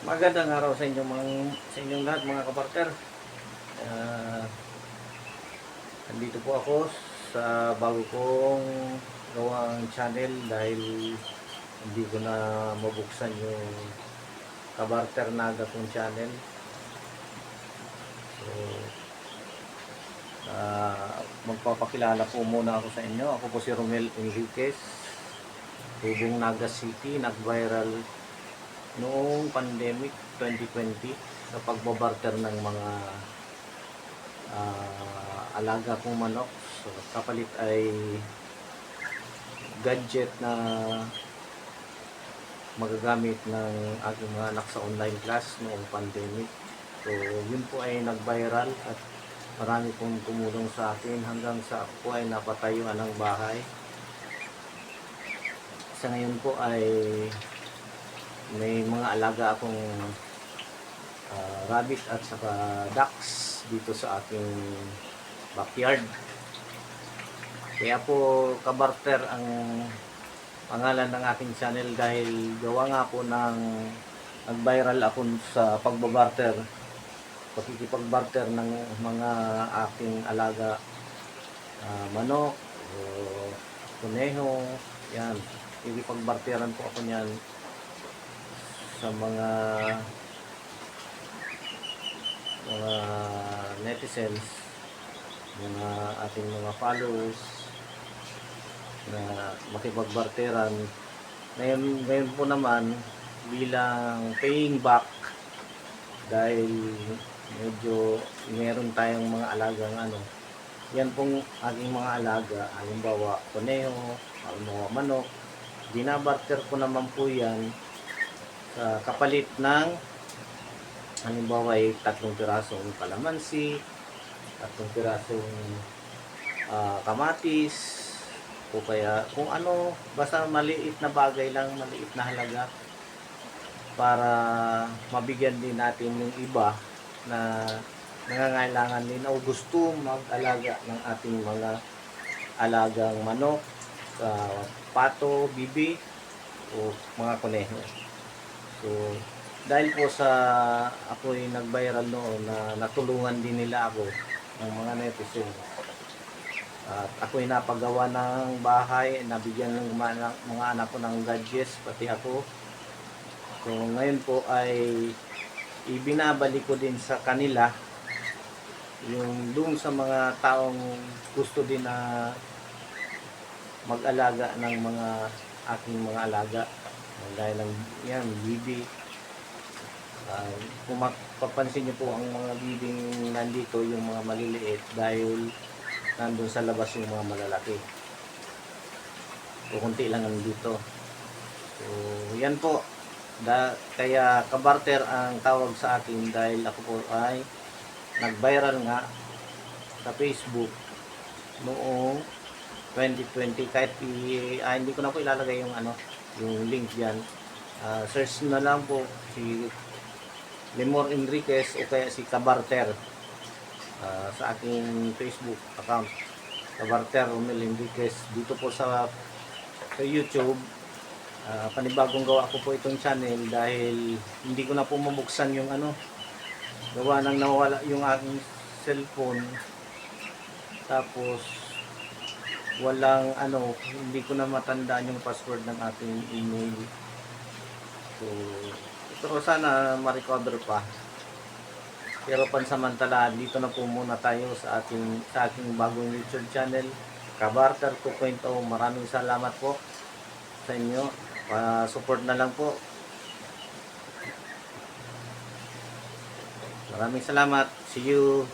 Magandang araw sa inyong lahat mga kapartner. Uh, Nandito po ako sa bago kong gawang channel dahil hindi ko na mabuksan yung kabarter naga kong channel. So, magpapakilala po muna ako sa inyo. Ako po si Romel Enriquez, Tubong Naga City, nag-viral noong pandemic 2020 sa pagbabarter ng mga alaga kong manok. So, kapalit ay gadget na magagamit ng aking mga anak sa online class noong pandemic. So, yun po ay nag-viral at marami pong tumulong sa akin hanggang sa ako po ay napatayuan ng bahay. Sa ngayon po ay may mga alaga akong rabbit at saka ducks dito sa aking backyard. Kaya po kabarter ang pangalan ng aking channel dahil gawa nga po ng nag-viral ako sa pagbabarter, pakikipagbarter ng mga aking alaga, manok o kuneho. Yan, ikipagbarteran po ako niyan sa mga netizens, mga ating mga followers na makipagbarteran. Ngayon po naman bilang paying back dahil medyo meron tayong mga alagang yan pong aking mga alaga, halimbawa kuneho, halimbawa manok, binabarter ko naman po yan sa kapalit ng halimbawa ay 3 pirasong kalamansi, 3 pirasong kamatis, o kaya kung ano, basta maliit na bagay lang, maliit na halaga para mabigyan din natin yung iba na nangangailangan din o gusto mag-alaga ng ating mga alagang manok, pato, bibi o mga kuneho. So, dahil po sa ako'y nag-viral noon na natulungan din nila ako ng mga netizens. At ako'y napagawa ng bahay, nabigyan ng mga anak ko ng gadgets, pati ako. So ngayon po ay ibinabalik ko din sa kanila yung doon sa mga taong gusto din na mag-alaga ng mga aking mga alaga. Dahil lang yan, bibi. Kung mapapansin niyo po ang mga bibing nandito, yung mga maliliit dahil nandun sa labas yung mga malalaki. So, kunti lang nandito. So, yan po. Kaya kabarter ang tawag sa akin dahil ako po ay nag-viral nga sa Facebook noong 2020. Kahit hindi ko na po ilalagay yung yung link diyan. Search na lang po si Lemor Enriquez o kaya si Kabarter sa aking Facebook account, Kabarter Romel Enriquez. Dito po sa YouTube, panibagong gawa ko po itong channel dahil hindi ko na po mabuksan yung gawa nang nawala yung aking cellphone, tapos walang hindi ko na matandaan yung password ng ating email. So pero sana ma-recover pa. Pero pansamantala, dito na po muna tayo sa aking bagong YouTube channel, Kabarter 2.0. Maraming salamat po sa inyo. Support na lang po. Maraming salamat. See you